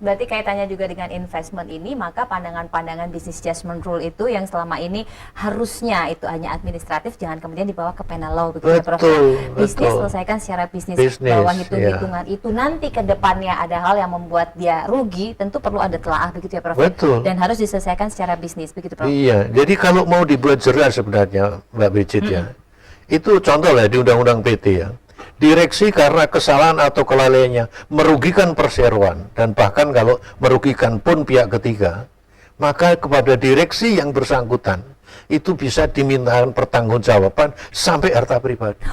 Berarti kaitannya juga dengan investment ini, maka pandangan-pandangan business judgment rule itu yang selama ini harusnya itu hanya administratif, jangan kemudian dibawa ke penal law, begitu ya, Prof. Bisnis selesaikan secara bisnis, bahwa hitung-hitungan itu nanti ke depannya ada hal yang membuat dia rugi, tentu perlu ada telaah, begitu ya, Prof. Dan harus diselesaikan secara bisnis, begitu, Prof. Iya, jadi kalau mau dibuat jelas sebenarnya, Mbak Bridget, ya, itu contoh lah di Undang-Undang PT, ya. Direksi karena kesalahan atau kelalaiannya merugikan perseroan, dan bahkan kalau merugikan pun pihak ketiga, maka kepada direksi yang bersangkutan itu bisa dimintakan pertanggungjawaban sampai harta pribadi.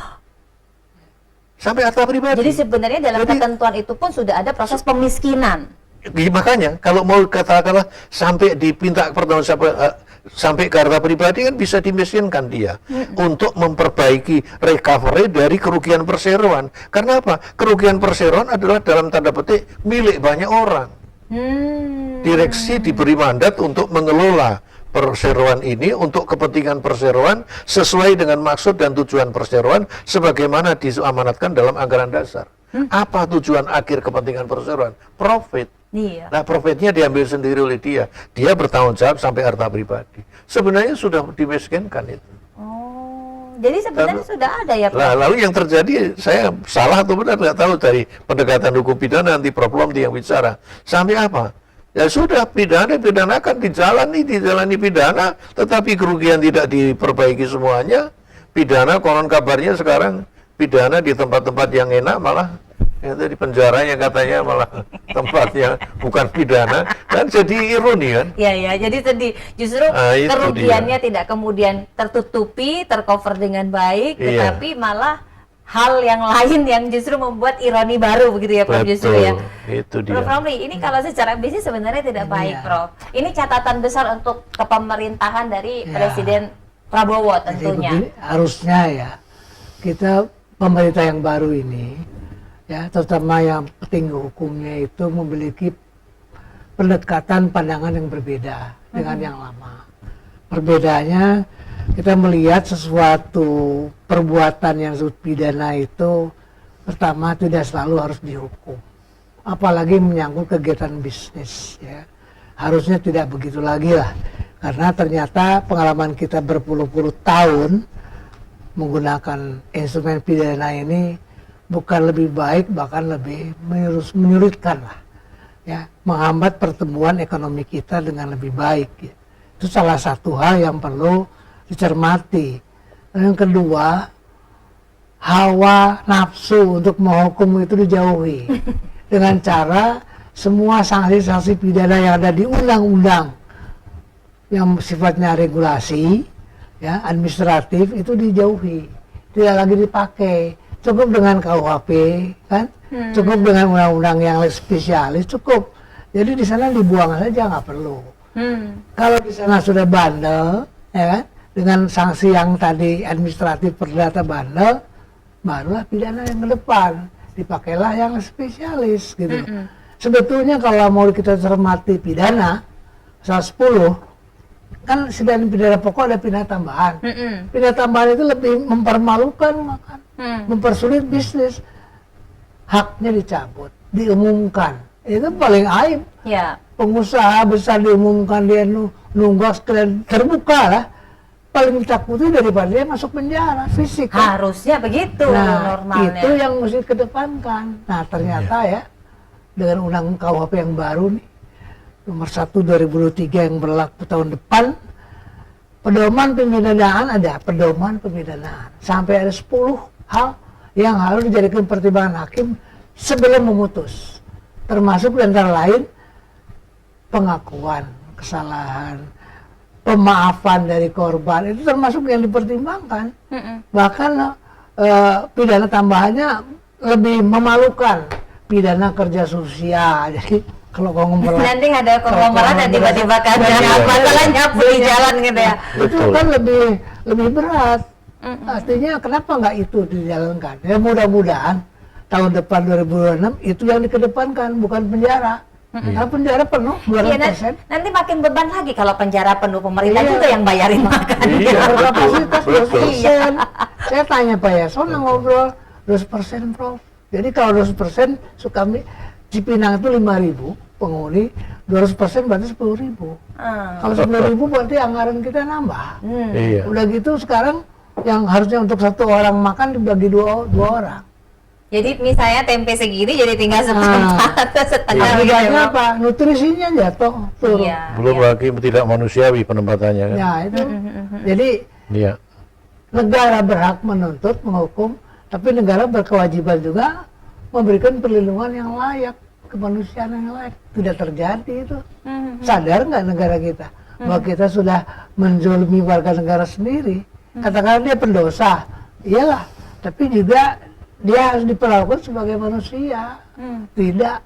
Sampai harta pribadi. Jadi sebenarnya dalam ketentuan itu pun sudah ada proses pemiskinan. Makanya kalau mau katakanlah sampai dipinta pertanggungjawaban sampai ke harta pribadi, kan bisa dimiskinkan dia untuk memperbaiki recovery dari kerugian perseroan. Karena apa? Kerugian perseroan adalah dalam tanda petik milik banyak orang. Direksi diberi mandat untuk mengelola perseroan ini untuk kepentingan perseroan sesuai dengan maksud dan tujuan perseroan sebagaimana diamanatkan dalam anggaran dasar. Apa tujuan akhir kepentingan perseroan? Profit. Iya. Nah, profitnya diambil sendiri oleh dia. Dia bertanggung jawab sampai harta pribadi. Sebenarnya sudah dimiskinkan itu. Oh, jadi sebenarnya sudah ada ya, Prof? Nah, lalu yang terjadi, saya salah atau benar nggak tahu dari pendekatan hukum pidana nanti Prof. Lomdi yang bicara. Sampai apa? Ya sudah, pidanakan, dijalani pidana, tetapi kerugian tidak diperbaiki semuanya. Pidana, konon kabarnya sekarang pidana di tempat-tempat yang enak malah di penjaranya katanya malah tempatnya bukan pidana, kan jadi ironi kan? Ya, jadi sedih. Justru Itu kerugiannya dia. tidak kemudian tertutupi, tercover dengan baik, Iya. tetapi malah hal yang lain yang justru membuat ironi baru begitu ya, Prof. Justru ya. Itu dia. Prof. Ramli, ini kalau secara bisnis sebenarnya tidak baik, Iya. Prof. Ini catatan besar untuk kepemerintahan dari Iya. Presiden Prabowo Jadi tentunya. begini, harusnya ya kita pemerintah yang baru ini, ya terutama yang petinggi hukumnya itu memiliki pendekatan pandangan yang berbeda dengan yang lama. Perbedaannya kita melihat sesuatu perbuatan yang disebut pidana itu pertama tidak selalu harus dihukum, apalagi menyangkut kegiatan bisnis ya. Harusnya tidak begitu lagi lah, karena ternyata pengalaman kita berpuluh-puluh tahun menggunakan instrumen pidana ini bukan lebih baik, bahkan lebih menyulitkan lah ya, menghambat pertumbuhan ekonomi kita dengan lebih baik ya. Itu salah satu hal yang perlu dicermati. Dan yang kedua, hawa nafsu untuk menghukum itu dijauhi dengan cara semua sanksi-sanksi pidana yang ada di undang-undang yang sifatnya regulasi ya, administratif itu dijauhi, tidak lagi dipakai. Cukup dengan KUHP kan, cukup dengan undang-undang yang spesialis cukup. Jadi di sana dibuang saja, nggak perlu. Kalau di sana sudah bandel ya kan, dengan sanksi yang tadi administratif perdata bandel, barulah pidana yang ke depan dipakailah yang spesialis gitu. Sebetulnya kalau mau kita cermati pidana pasal 10 kan sedang pidana pokok ada pidana tambahan. Pidana tambahan itu lebih mempermalukan, makan, mempersulit bisnis. Haknya dicabut, diumumkan. Itu paling aib. Ya. Pengusaha besar diumumkan dia nunggak sekalian terbuka lah. Paling ditakuti daripada dia masuk penjara fisik. Kan? Harusnya begitu Nah, normalnya. itu yang mesti kedepankan. Nah, ternyata ya dengan undang KUHP yang baru nih, nomor 1 2023 yang berlaku tahun depan, pedoman pemidanaan ada, pedoman pemidanaan. Sampai ada 10 hal yang harus dijadikan pertimbangan hakim sebelum memutus. Termasuk antara lain pengakuan kesalahan, pemaafan dari korban, itu termasuk yang dipertimbangkan. Bahkan pidana tambahannya lebih memalukan, pidana kerja sosial. Jadi kalau ngomong Nanti ada konglomerat dan tiba-tiba kan masalah nyapu di jalan gitu ya. itu Betul. kan lebih berat. Artinya kenapa nggak itu dijalankan? Ya mudah-mudahan tahun depan 2026 itu yang dikedepankan, bukan penjara. Karena penjara penuh Iya, 200%. nanti makin beban lagi kalau penjara penuh, pemerintah Iya. juga yang bayarin makan. Iya. Berkapasitas Betul. 200%. Saya tanya Pak Yasona ngobrol 200%, Prof. Jadi kalau 200% Cipinang itu 5.000 penghuni, 200% berarti 10.000. Kalau 10.000 berarti anggaran kita nambah. Iya. Udah gitu sekarang yang harusnya untuk satu orang makan dibagi dua orang. Jadi misalnya tempe segini jadi tinggal seperempat atau setengah gitu. Akibatnya ya, apa? Nutrisinya jatuh turun. Iya. Belum lagi tidak manusiawi penempatannya kan. Ya itu. Jadi Iya. negara berhak menuntut, menghukum, tapi negara berkewajiban juga memberikan perlindungan yang layak, kemanusiaan yang layak. Tidak terjadi itu. Sadar nggak negara kita bahwa kita sudah menzolimi warga negara sendiri? Katakanlah dia pendosa, iyalah, tapi juga dia harus diperlakukan sebagai manusia. Tidak.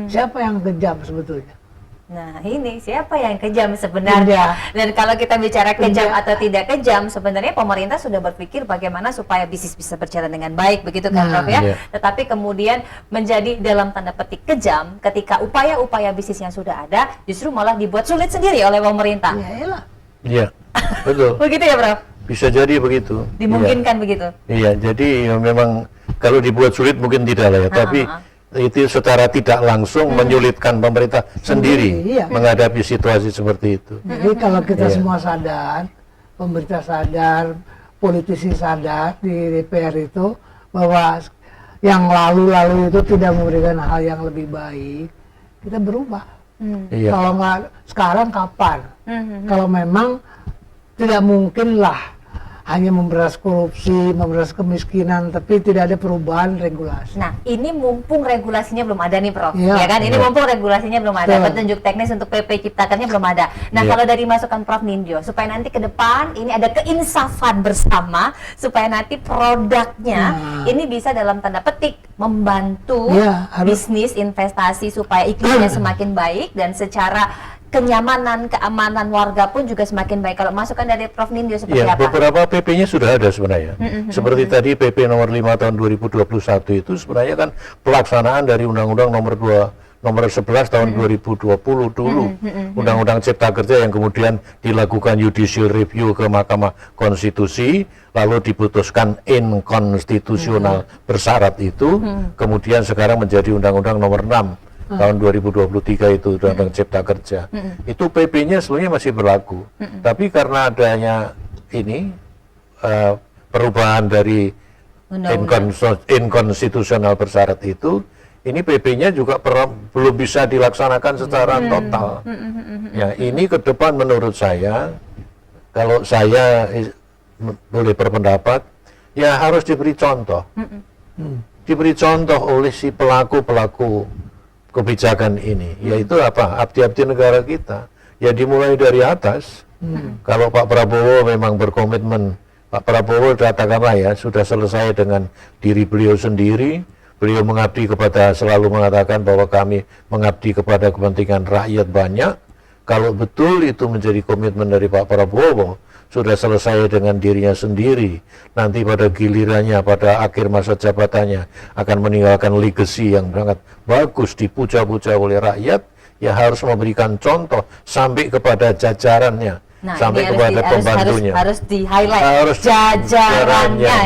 Siapa yang kejam sebetulnya? Nah, ini siapa yang kejam sebenarnya? Dan kalau kita bicara kejam atau tidak kejam, sebenarnya pemerintah sudah berpikir bagaimana supaya bisnis bisa berjalan dengan baik, begitu kan, Prof ya? Iya. Tetapi kemudian menjadi dalam tanda petik kejam ketika upaya-upaya bisnis yang sudah ada justru malah dibuat sulit sendiri oleh pemerintah. Ya elah. Iya, betul. Begitu ya, Prof? Bisa jadi begitu. Dimungkinkan begitu. Iya, jadi ya memang kalau dibuat sulit mungkin tidak lah ya, tapi itu secara tidak langsung menyulitkan pemerintah sendiri Iya. menghadapi situasi seperti itu. Jadi kalau kita Iya. semua sadar, pemerintah sadar, politisi sadar di DPR itu bahwa yang lalu-lalu itu tidak memberikan hal yang lebih baik, kita berubah. Iya. Kalau nggak sekarang kapan? Kalau memang tidak mungkin lah hanya memberantas korupsi, memberantas kemiskinan, tapi tidak ada perubahan regulasi. Nah, ini mumpung regulasinya belum ada nih, Prof. Ya Iya. kan? Ini Iya. mumpung regulasinya belum ada, Betul. petunjuk teknis untuk PP Ciptakernya belum ada. Nah, Iya. kalau dari masukan Prof Nindyo, supaya nanti ke depan ini ada keinsafan bersama, supaya nanti produknya ini bisa dalam tanda petik membantu Iya, harus. bisnis, investasi supaya iklimnya semakin baik dan secara kenyamanan, keamanan warga pun juga semakin baik. Kalau masukan dari Prof Nindyo seperti Ya, apa? beberapa PP-nya sudah ada sebenarnya. Seperti tadi PP nomor 5 tahun 2021 itu sebenarnya kan pelaksanaan dari Undang-Undang nomor 11 tahun 2020 dulu. Undang-Undang Cipta Kerja yang kemudian dilakukan judicial review ke Mahkamah Konstitusi, lalu diputuskan inkonstitusional bersyarat itu, kemudian sekarang menjadi Undang-Undang nomor 6 tahun 2023 itu Undang-Undang Cipta Kerja. Itu PP-nya sebenarnya masih berlaku. Tapi karena adanya ini perubahan dari inkonstitusional bersyarat itu, ini PP-nya juga belum bisa dilaksanakan secara total. Ya, ini ke depan menurut saya, kalau saya boleh berpendapat, ya harus diberi contoh. Diberi contoh oleh si pelaku-pelaku kebijakan ini, yaitu apa? Abdi-abdi negara kita. Ya dimulai dari atas. Kalau Pak Prabowo memang berkomitmen, Pak Prabowo katakanlah ya sudah selesai dengan diri beliau sendiri. Beliau mengabdi selalu mengatakan bahwa kami mengabdi kepada kepentingan rakyat banyak. Kalau betul itu menjadi komitmen dari Pak Prabowo, sudah selesai dengan dirinya sendiri, nanti pada gilirannya, pada akhir masa jabatannya akan meninggalkan legacy yang sangat bagus, dipuja-puja oleh rakyat, ya harus memberikan contoh sampai kepada jajarannya, Nah, sampai ini kepada pembantunya. harus di-highlight Harus jajarannya.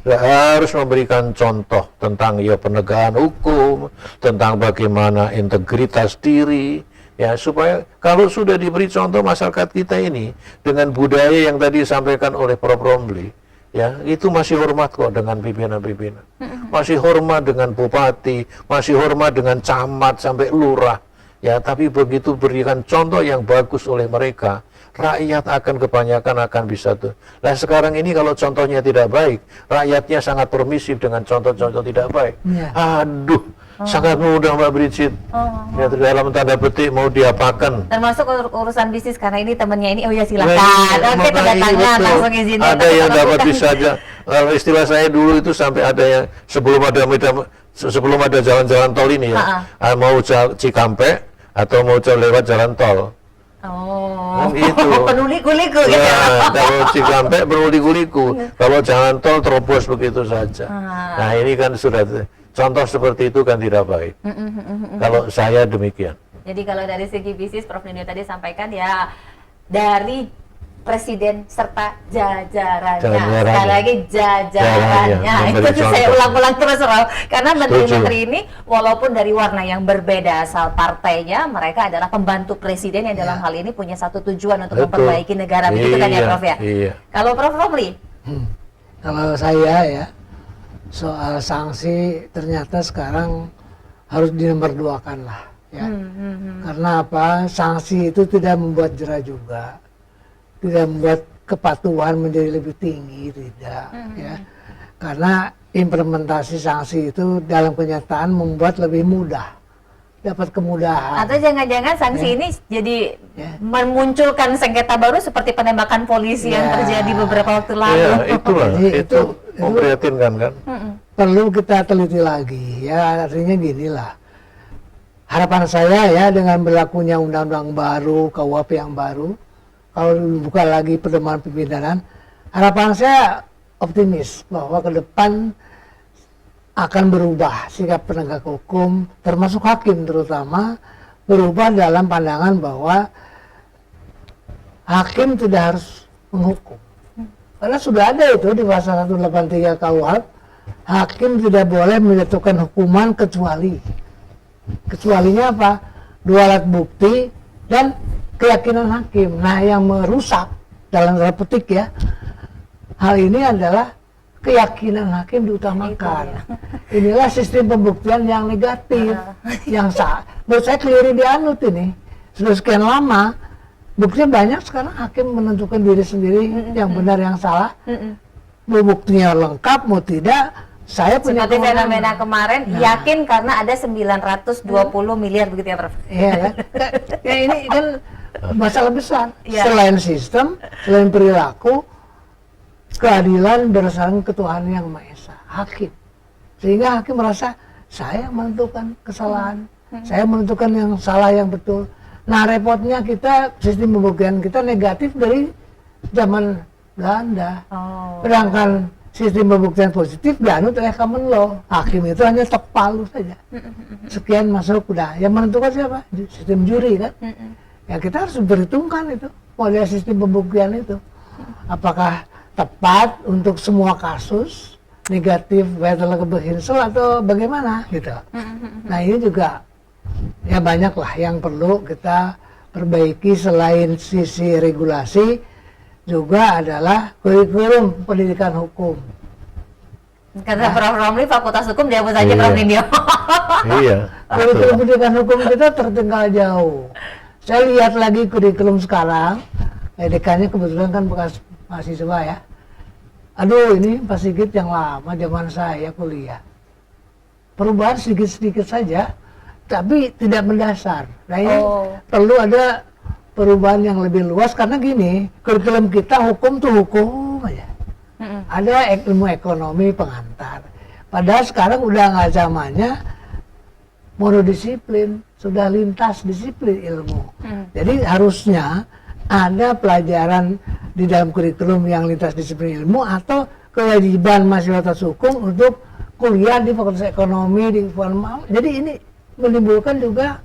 Ya, harus memberikan contoh tentang ya penegakan hukum, tentang bagaimana integritas diri, ya supaya kalau sudah diberi contoh masyarakat kita ini dengan budaya yang tadi disampaikan oleh Prof Romli, ya itu masih hormat kok dengan pimpinan-pimpinan, masih hormat dengan bupati, masih hormat dengan camat sampai lurah, ya tapi begitu berikan contoh yang bagus oleh mereka, rakyat akan kebanyakan akan bisa tuh. Nah sekarang ini kalau contohnya tidak baik, rakyatnya sangat permisif dengan contoh-contoh tidak baik. Aduh, sangat mudah Mbak Bridget. Ya dalam tanda petik mau diapakan. Termasuk urusan bisnis karena ini temennya ini, oh ya Nah, silakan. Oke, makanya tanda tangan betul. langsung izin. Ada yang dapat bisa aja. Kalau istilah saya dulu itu sampai ada yang sebelum ada jalan-jalan tol ini ya, mau Cikampek atau mau lewat jalan tol. Oh, Gitu. penuh liku-liku gitu. Nah, kalau Cikampek perlu liku-liku, kalau jalan tol terobos begitu saja. Nah ini kan sudah contoh seperti itu kan tidak baik. Kalau saya demikian. Jadi kalau dari segi bisnis, Prof Nindyo tadi sampaikan ya dari presiden serta jajarannya. Sekali lagi jajarannya. Itu Memberi saya contoh. ulang-ulang terus, Prof. Karena menteri-menteri Setuju. ini walaupun dari warna yang berbeda asal partainya, mereka adalah pembantu presiden yang dalam hal ini punya satu tujuan untuk Betul. memperbaiki negara. Begitu kan ya, Iya, Prof ya? iya. Kalau Prof Romli, Kalau saya ya, soal sanksi ternyata sekarang harus dinomorduakan lah. Ya. Karena apa? Sanksi itu tidak membuat jera juga, tidak membuat kepatuhan menjadi lebih tinggi, tidak. Ya. Karena implementasi sanksi itu dalam kenyataan membuat lebih mudah, dapat kemudahan. atau jangan-jangan sanksi ini jadi memunculkan sengketa baru seperti penembakan polisi yang terjadi beberapa waktu lalu. Iya, itulah. Jadi itu memprihatinkan kan. Perlu kita teliti lagi, ya artinya gini lah. harapan saya ya dengan berlakunya undang-undang baru, KUHP yang baru, kalau dibuka lagi pedoman pemidanaan, harapan saya optimis bahwa ke depan akan berubah sikap penegak hukum, termasuk hakim terutama, berubah dalam pandangan bahwa hakim tidak harus menghukum. Karena sudah ada itu di pasal 183 KUHP, hakim tidak boleh menjatuhkan hukuman kecualinya apa? 2 alat bukti dan keyakinan hakim. Nah, yang merusak dalam tanda petik ya, hal ini adalah keyakinan hakim diutamakan. Inilah sistem pembuktian yang negatif, yang menurut saya keliru dianut ini. Sudah sekian lama, buktinya banyak, sekarang hakim menentukan diri sendiri yang benar yang salah. Mau buktinya lengkap mau tidak, saya punya Seperti kewenangan. fenomena kemarin, yakin karena ada 920 miliar begitu ya Prof? Iya kan? Ya ini kan masalah besar. Iya. Selain sistem, selain perilaku, keadilan berdasarkan ketuhanan yang Maha Esa, hakim. Sehingga hakim merasa saya menentukan kesalahan, saya menentukan yang salah yang betul. Nah, repotnya kita, sistem pembuktian kita negatif dari zaman Belanda. Sedangkan sistem pembuktian positif dianut oleh common law. Hakim itu hanya tok palu saja. Sekian masuk udah. Yang menentukan siapa? Sistem juri kan. Ya kita harus berhitungkan itu model sistem pembuktian itu. Apakah tepat untuk semua kasus negatif Wettler-Gebehinsel atau bagaimana gitu. Nah ini juga ya banyak lah yang perlu kita perbaiki. Selain sisi regulasi juga adalah kurikulum pendidikan hukum. Kata Prof. Romli, Fakultas Hukum dihapus saja Prof. Nindyo. Iya. Kurikulum pendidikan hukum kita tertinggal jauh. Saya lihat lagi kurikulum sekarang, dekannya kebetulan kan bekas mahasiswa ya. Aduh ini Pak Sigit yang lama zaman saya kuliah. Perubahan sedikit-sedikit saja, tapi tidak mendasar. Nah ini perlu ada perubahan yang lebih luas karena gini, kurikulum kita hukum tuh hukum aja. Ada ilmu ekonomi pengantar. Padahal sekarang udah nggak zamannya monodisiplin, sudah lintas disiplin ilmu. Jadi harusnya ada pelajaran di dalam kurikulum yang lintas disiplin ilmu atau kewajiban mahasiswa hukum untuk kuliah di fakultas ekonomi, di formal. Jadi ini menimbulkan juga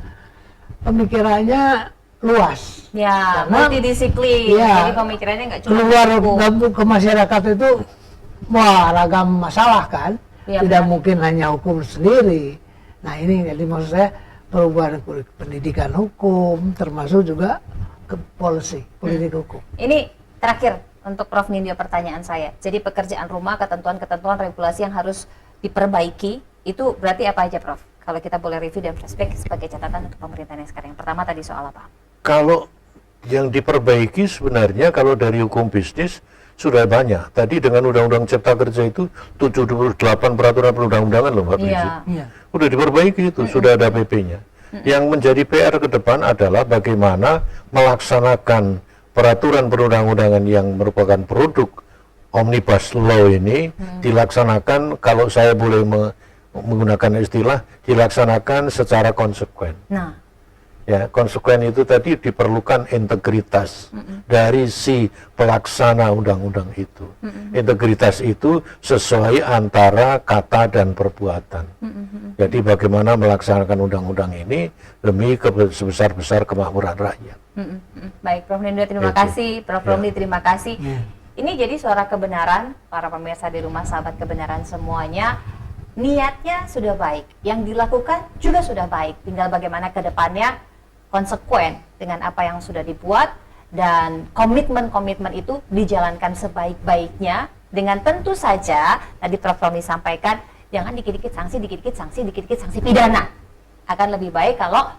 pemikirannya luas. Ya, Karena, multidisiplin. ya, Jadi pemikirannya nggak cuma keluar hukum. ke masyarakat itu wah ragam masalah kan. Ya, Tidak benar. mungkin hanya hukum sendiri. Nah ini jadi maksud saya perubahan pendidikan hukum termasuk juga ke policy, politik hukum. Ini terakhir untuk Prof. Nindyo pertanyaan saya. Jadi pekerjaan rumah, ketentuan-ketentuan regulasi yang harus diperbaiki, itu berarti apa aja Prof? Kalau kita boleh review dan flashback sebagai catatan untuk pemerintahan yang sekarang. Yang pertama tadi soal apa? Kalau yang diperbaiki sebenarnya kalau dari hukum bisnis sudah banyak. Tadi dengan Undang-Undang Cipta Kerja itu 78 peraturan perundang-undangan loh Mbak Prizi. Iya. Udah diperbaiki itu, sudah ada PP-nya. Yang menjadi PR ke depan adalah bagaimana melaksanakan peraturan perundang-undangan yang merupakan produk Omnibus Law ini dilaksanakan, kalau saya boleh menggunakan istilah, dilaksanakan secara konsekuen. Nah, Ya, konsekuen itu tadi diperlukan integritas dari si pelaksana undang-undang itu. Integritas itu sesuai antara kata dan perbuatan. Jadi bagaimana melaksanakan undang-undang ini demi sebesar-besar kemakmuran rakyat. baik Prof. Nindyo terima Itu. kasih, Prof. Ya. Romli terima kasih. Ya. Ini jadi suara kebenaran, para pemirsa di rumah, sahabat kebenaran semuanya. Niatnya sudah baik, yang dilakukan juga sudah baik. Tinggal bagaimana ke depannya konsekuen dengan apa yang sudah dibuat, dan komitmen-komitmen itu dijalankan sebaik-baiknya, dengan tentu saja tadi Prof. Romli sampaikan, jangan dikit-dikit sanksi, dikit-dikit sanksi, dikit-dikit sanksi pidana. Akan lebih baik kalau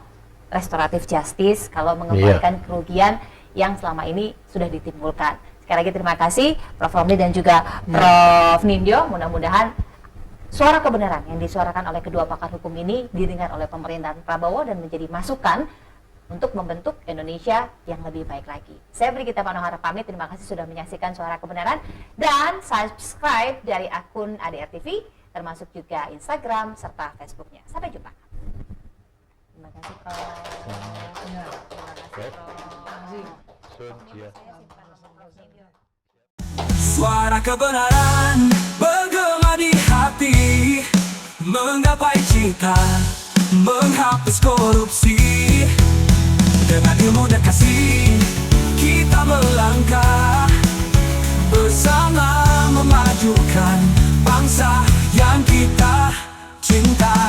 restoratif justice, kalau mengembalikan kerugian yang selama ini sudah ditimbulkan. Sekali lagi terima kasih Prof. Romli dan juga Prof. Nindyo. Mudah-mudahan suara kebenaran yang disuarakan oleh kedua pakar hukum ini didengar oleh pemerintahan Prabowo dan menjadi masukan untuk membentuk Indonesia yang lebih baik lagi. Saya Brigita Panohara pamit, terima kasih sudah menyaksikan Suara Kebenaran, dan subscribe dari akun ADR TV, termasuk juga Instagram serta Facebooknya. Sampai jumpa. Terima kasih, Prof. Ya, Terima kasih, Baik. Prof. terima kasih. Sun, ya. Saya simpan nomor Profnya di Suara kebenaran bergema di hati, menggapai cita, menghapus korupsi. Dengan ilmu dan kasih kita melangkah, bersama memajukan bangsa yang kita cinta.